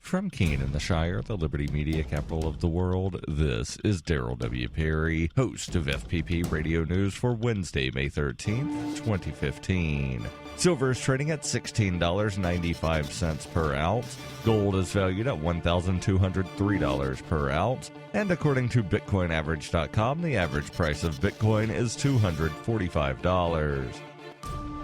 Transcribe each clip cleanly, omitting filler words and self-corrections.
From Keene in the Shire, the Liberty Media capital of the world, this is Daryl W. Perry, host of FPP Radio News for Wednesday, May 13th, 2015. Silver is trading at $16.95 per ounce. Gold is valued at $1,203 per ounce. And according to BitcoinAverage.com, the average price of Bitcoin is $245.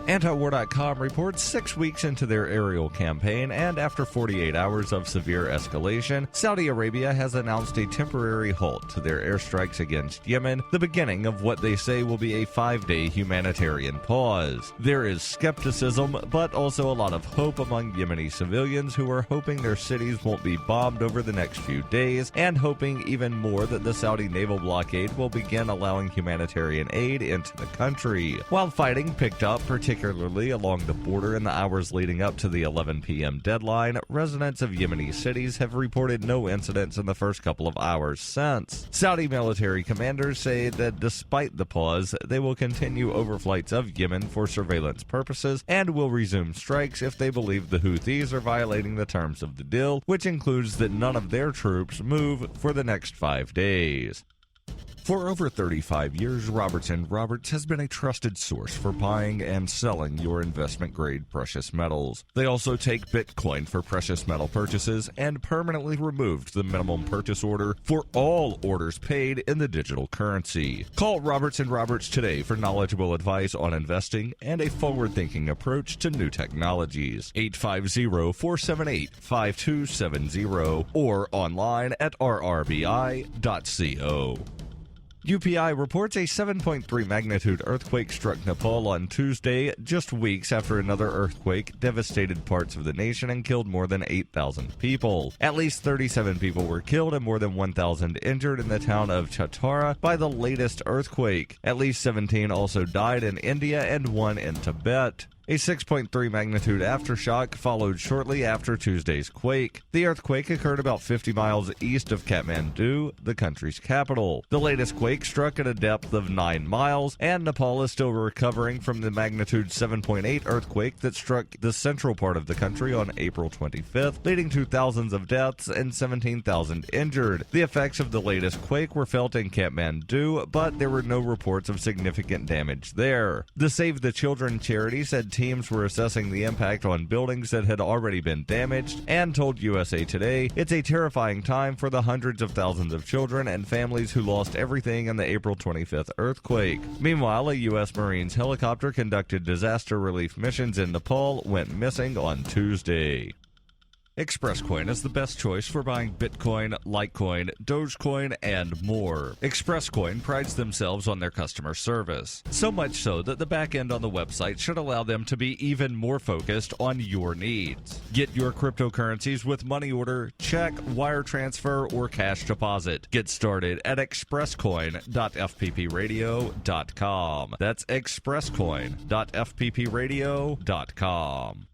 Antiwar.com reports 6 weeks into their aerial campaign, and after 48 hours of severe escalation, Saudi Arabia has announced a temporary halt to their airstrikes against Yemen, the beginning of what they say will be a 5-day humanitarian pause. There is skepticism, but also a lot of hope among Yemeni civilians who are hoping their cities won't be bombed over the next few days, and hoping even more that the Saudi naval blockade will begin allowing humanitarian aid into the country. While fighting picked up, particularly along the border in the hours leading up to the 11 p.m. deadline, residents of Yemeni cities have reported no incidents in the first couple of hours since. Saudi military commanders say that despite the pause, they will continue overflights of Yemen for surveillance purposes and will resume strikes if they believe the Houthis are violating the terms of the deal, which includes that none of their troops move for the next 5 days. For over 35 years, Roberts & Roberts has been a trusted source for buying and selling your investment-grade precious metals. They also take Bitcoin for precious metal purchases and permanently removed the minimum purchase order for all orders paid in the digital currency. Call Roberts & Roberts today for knowledgeable advice on investing and a forward-thinking approach to new technologies. 850-478-5270 or online at rrbi.co. UPI reports a 7.3 magnitude earthquake struck Nepal on Tuesday, just weeks after another earthquake devastated parts of the nation and killed more than 8,000 people. At least 37 people were killed and more than 1,000 injured in the town of Chatara by the latest earthquake. At least 17 also died in India and 1 in Tibet. A 6.3 magnitude aftershock followed shortly after Tuesday's quake. The earthquake occurred about 50 miles east of Kathmandu, the country's capital. The latest quake struck at a depth of 9 miles, and Nepal is still recovering from the magnitude 7.8 earthquake that struck the central part of the country on April 25th, leading to thousands of deaths and 17,000 injured. The effects of the latest quake were felt in Kathmandu, but there were no reports of significant damage there. The Save the Children charity said teams were assessing the impact on buildings that had already been damaged and told USA Today it's a terrifying time for the hundreds of thousands of children and families who lost everything in the April 25th earthquake. Meanwhile, a U.S. Marines helicopter conducted disaster relief missions in Nepal went missing on Tuesday. ExpressCoin is the best choice for buying Bitcoin, Litecoin, Dogecoin, and more. ExpressCoin prides themselves on their customer service, so much so that the back end on the website should allow them to be even more focused on your needs. Get your cryptocurrencies with money order, check, wire transfer, or cash deposit. Get started at expresscoin.fppradio.com. That's expresscoin.fppradio.com.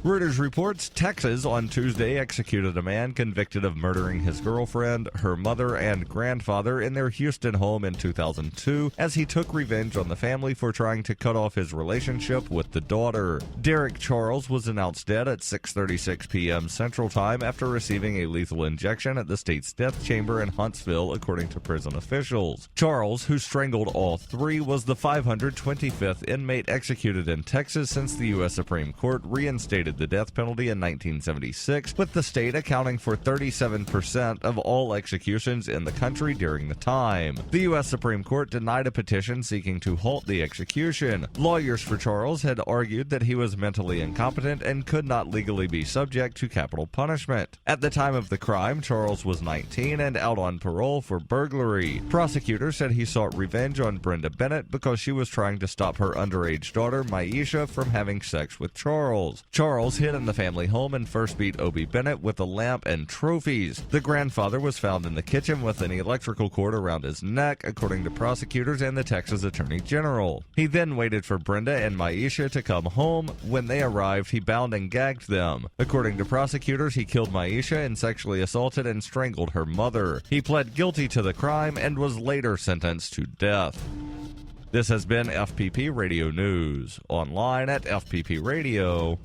Reuters reports Texas on Tuesday executed a man convicted of murdering his girlfriend, her mother, and grandfather in their Houston home in 2002 as he took revenge on the family for trying to cut off his relationship with the daughter. Derek Charles was announced dead at 6:36 p.m. Central Time after receiving a lethal injection at the state's death chamber in Huntsville, according to prison officials. Charles, who strangled all three, was the 525th inmate executed in Texas since the U.S. Supreme Court reinstated the death penalty in 1976, with the state accounting for 37% of all executions in the country during the time. The U.S. Supreme Court denied a petition seeking to halt the execution. Lawyers for Charles had argued that he was mentally incompetent and could not legally be subject to capital punishment. At the time of the crime, Charles was 19 and out on parole for burglary. Prosecutors said he sought revenge on Brenda Bennett because she was trying to stop her underage daughter, Maisha, from having sex with Charles. Charles hid in the family home and first beat Obie Bennett with a lamp and trophies. The grandfather was found in the kitchen with an electrical cord around his neck, according to prosecutors and the Texas Attorney General. He then waited for Brenda and Maisha to come home. When they arrived, he bound and gagged them. According to prosecutors, he killed Maisha and sexually assaulted and strangled her mother. He pled guilty to the crime and was later sentenced to death. This has been FPP Radio News, online at fppradio.com.